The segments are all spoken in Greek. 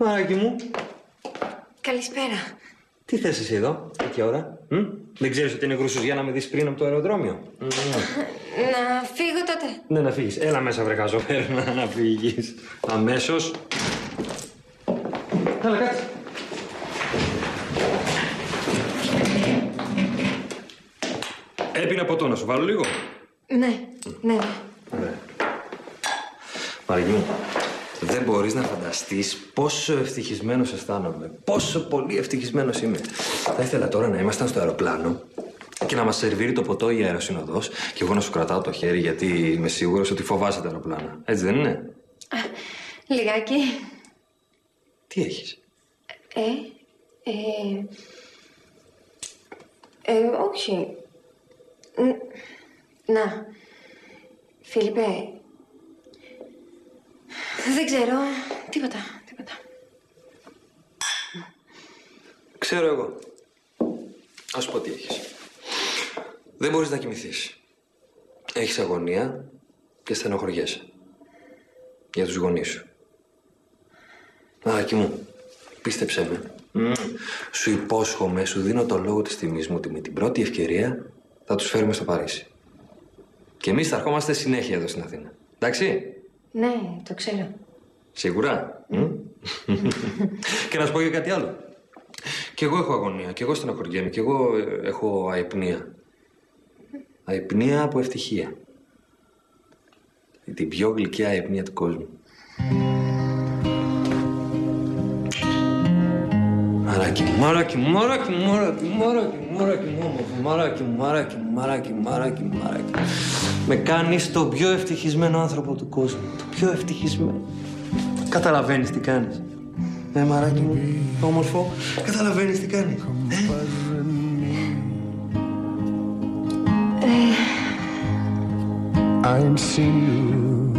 Μαράκι μου. Καλησπέρα. Τι θες εσύ εδώ, τέτοια ώρα? Δεν ξέρεις ότι είναι γρούσος για να με δεις πριν από το αεροδρόμιο? Να φύγω τότε. Ναι, να φύγεις. Έλα μέσα, βρε χαζοπέρνα, να φύγεις. Αμέσως. Έλα, κάτσε. Έπινα ποτό, να σου βάλω λίγο? Ναι. Ωραία. Μαρική μου, δεν μπορείς να φανταστείς πόσο ευτυχισμένος αισθάνομαι. Πόσο πολύ ευτυχισμένος είμαι. Θα ήθελα τώρα να ήμασταν στο αεροπλάνο και να μας σερβίρει το ποτό η αεροσυνοδός και εγώ να σου κρατάω το χέρι γιατί είμαι σίγουρος ότι φοβάσαι τα αεροπλάνα. Έτσι δεν είναι? Λιγάκι. Τι έχεις? Όχι. Να. Φίλιππε. Δεν ξέρω. Τίποτα. Ξέρω εγώ. Ας σου πω τι έχεις. Δεν μπορείς να κοιμηθείς. Έχεις αγωνία και στενοχωριέσαι. Για τους γονείς σου. Μαράκι μου, πίστεψέ με. Σου υπόσχομαι, σου δίνω το λόγο της τιμής μου ότι με την πρώτη ευκαιρία θα τους φέρουμε στο Παρίσι. Και εμείς θα ερχόμαστε συνέχεια εδώ στην Αθήνα. Εντάξει? Ναι, το ξέρω. Σίγουρα? Και να σου πω και κάτι άλλο. Κι εγώ έχω αγωνία, κι εγώ στενοχωριέμαι, κι εγώ έχω αϊπνία. Αϊπνία από ευτυχία. Την πιο γλυκιά αϊπνία του κόσμου. Μαράκι μου, μαράκι μου, μαράκι μου, μαράκι μου, μαράκι μου, μαράκι μου, μαράκι μου. Με κάνεις τον πιο ευτυχισμένο άνθρωπο του κόσμου. Το πιο ευτυχισμένο. Καταλαβαίνεις τι κάνεις? Μαράκι μου, όμορφο. Καταλαβαίνεις τι κάνεις?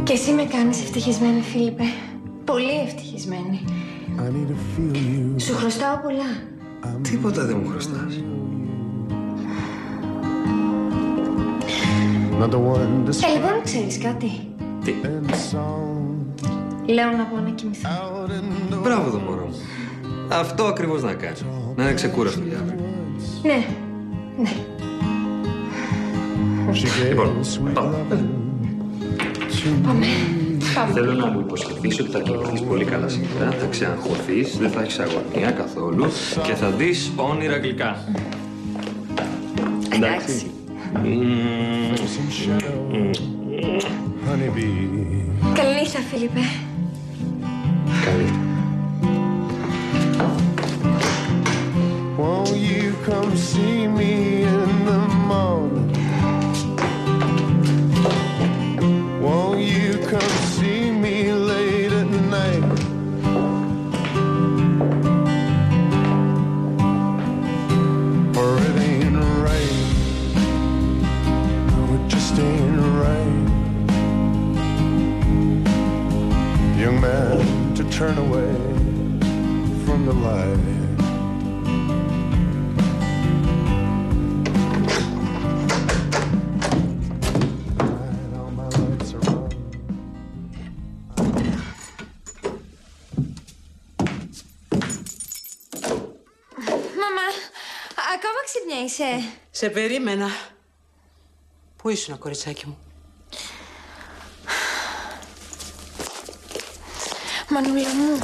Και εσύ με κάνεις ευτυχισμένη, Φίλιππε. Πολύ ευτυχισμένη. Σου χρωστάω πολλά. Τίποτα δεν μου χρωστάς. Λοιπόν, ξέρεις κάτι? Τι? Λέω να πάω να κοιμηθώ. Μπράβο το μωρό μου. Αυτό ακριβώς να κάνει. Να είναι ξεκούραστο για αύριο. Ναι. Λοιπόν, Πάμε. Θέλω να μου υποσχεθείς ότι θα κοιμηθείς πολύ καλά σήμερα, θα ξεαγχωθείς, δεν θα έχεις αγωνία καθόλου και θα δεις όνειρα γλυκά. Εντάξει. Καληνύχτα, Φίλιππε. Καλή. Won't you come see me in the morning? Won't you come see me late at night? For it ain't right. No, it just ain't right. Young man, to turn away from the light. Ακόμα ξυπνιά είσαι? Σε περίμενα. Πού ήσουν, κοριτσάκι μου? Μανούλα μου,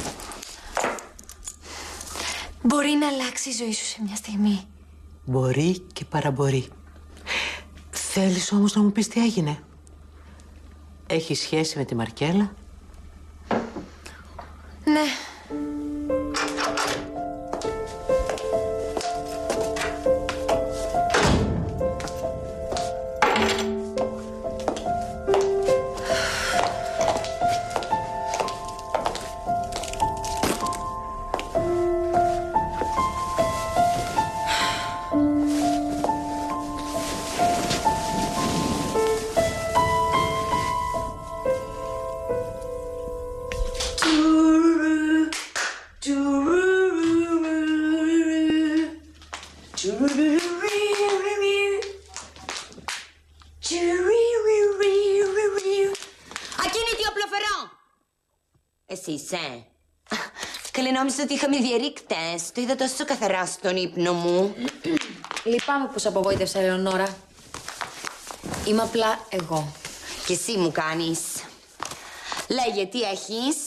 μπορεί να αλλάξει η ζωή σου σε μια στιγμή. Μπορεί και παραμπορεί. Θέλεις όμως να μου πεις τι έγινε? Έχει σχέση με τη Μαρκέλα? Ναι. Καλή, νόμιζα ότι είχαμε διαρρήκτες. Το είδα τόσο καθαρά στον ύπνο μου. Λυπάμαι που σε απογοήτευσα, Ελεονόρα. Είμαι απλά εγώ. Και εσύ μου κάνεις. Λέγε, τι έχεις?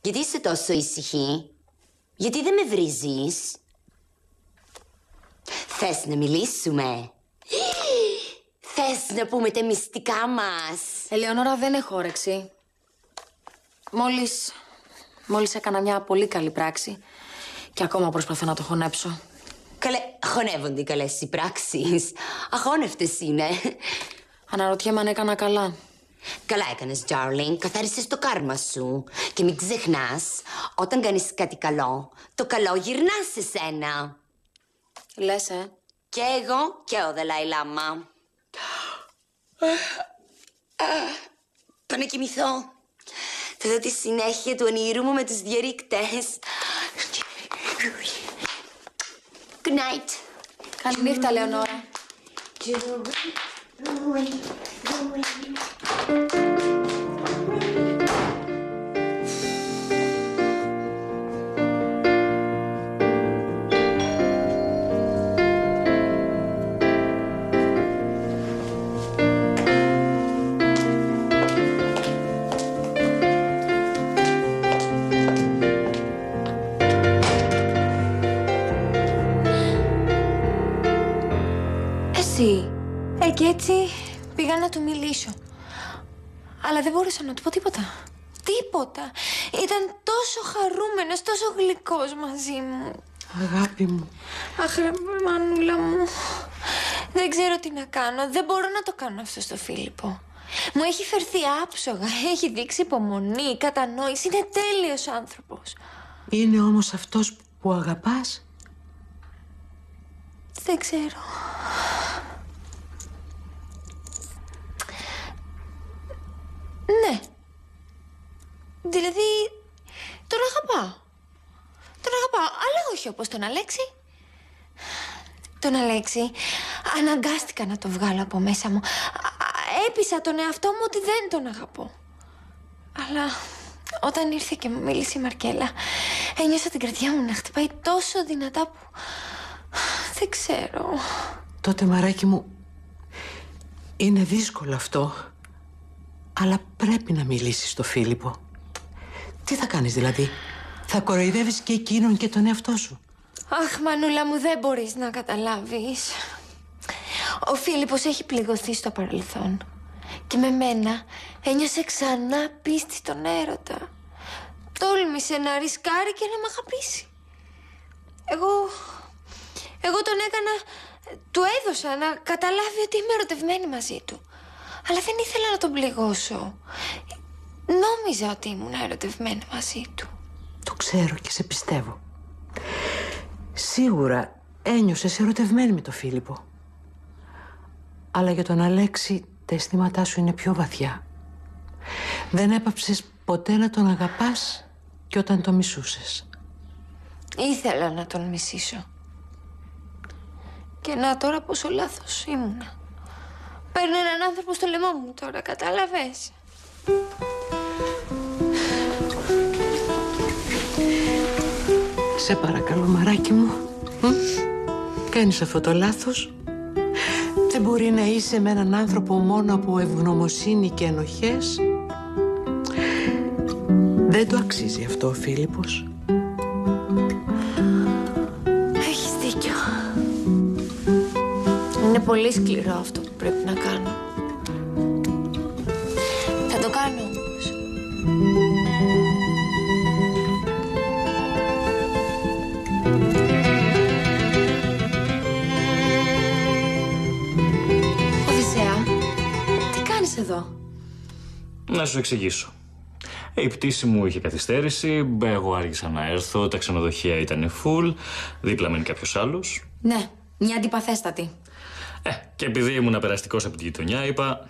Γιατί είσαι τόσο ήσυχη? Γιατί δεν με βρίζεις? Θες να μιλήσουμε? Θες να πούμε τα μυστικά μας? Ελεονόρα, δεν έχω όρεξη. Μόλις έκανα μια πολύ καλή πράξη και ακόμα προσπαθώ να το χωνέψω. Καλέ, χωνεύονται οι καλές οι πράξεις. Αχώνευτες είναι. Αναρωτιέμαι αν έκανα καλά. Καλά έκανες, darling. Καθάρισες το κάρμα σου. Και μην ξεχνάς, όταν κάνεις κάτι καλό, το καλό γυρνά σε σένα. Λες, Και εγώ και ο Δαλάι Λάμα. Πάω να κοιμηθώ. Θα δω τη συνέχεια του ονείρου μου με τους διαρρήκτες. Good night. Καληνύχτα, Ελεονόρα. Και έτσι πήγα να του μιλήσω. Αλλά δεν μπορούσα να του πω τίποτα. Τίποτα. Ήταν τόσο χαρούμενος, τόσο γλυκός μαζί μου. Αγάπη μου. Αχ, ρε, μανούλα μου. Δεν ξέρω τι να κάνω. Δεν μπορώ να το κάνω αυτό στο Φίλιππο. Μου έχει φερθεί άψογα. Έχει δείξει υπομονή, κατανόηση. Είναι τέλειος άνθρωπος. Είναι όμως αυτός που αγαπάς? Δεν ξέρω. Ναι. Δηλαδή, τον αγαπάω. Τον αγαπάω, αλλά όχι όπως τον Αλέξη. Τον Αλέξη αναγκάστηκα να το βγάλω από μέσα μου. Έπεισα τον εαυτό μου ότι δεν τον αγαπώ. Αλλά όταν ήρθε και μου μίλησε η Μαρκέλα, ένιωσα την καρδιά μου να χτυπάει τόσο δυνατά που... δεν ξέρω. Τότε, μαράκι μου, είναι δύσκολο αυτό. Αλλά πρέπει να μιλήσεις στο Φίλιππο. Τι θα κάνεις δηλαδή? Θα κοροϊδεύεις και εκείνον και τον εαυτό σου. Αχ, μανούλα μου, δεν μπορείς να καταλάβεις. Ο Φίλιππος έχει πληγωθεί στο παρελθόν. Και με μένα ένιωσε ξανά πίστη στον έρωτα. Τόλμησε να ρισκάρει και να μ' αγαπήσει. Εγώ τον έκανα... του έδωσα να καταλάβει ότι είμαι ερωτευμένη μαζί του. Αλλά δεν ήθελα να τον πληγώσω. Νόμιζα ότι ήμουν ερωτευμένη μαζί του. Το ξέρω και σε πιστεύω. Σίγουρα ένιωσες ερωτευμένη με τον Φίλιππο. Αλλά για τον Αλέξη τα αισθήματά σου είναι πιο βαθιά. Δεν έπαψες ποτέ να τον αγαπάς και όταν τον μισούσες. Ήθελα να τον μισήσω. Και να τώρα πόσο λάθος ήμουνα. Παίρνω έναν άνθρωπο στο λαιμό μου τώρα, κατάλαβες? Σε παρακαλώ, μαράκι μου. Κάνεις αυτό το λάθος. Δεν μπορεί να είσαι με έναν άνθρωπο μόνο από ευγνωμοσύνη και ενοχές. Δεν το αξίζει αυτό ο Φίλιππος. Έχεις δίκιο. Είναι πολύ σκληρό αυτό που πρέπει να κάνω. Θα το κάνω όμως. Οδυσσέα, τι κάνεις εδώ? Να σου εξηγήσω. Η πτήση μου είχε καθυστέρηση, εγώ άργησα να έρθω, τα ξενοδοχεία ήταν full, δίπλα μένει κάποιος άλλος. Ναι, μια αντιπαθέστατη. Και επειδή ήμουν περαστικός από τη γειτονιά, είπα...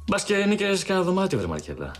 Μπας και νίκες κανένα δωμάτιο, βρε Μαρκέλα.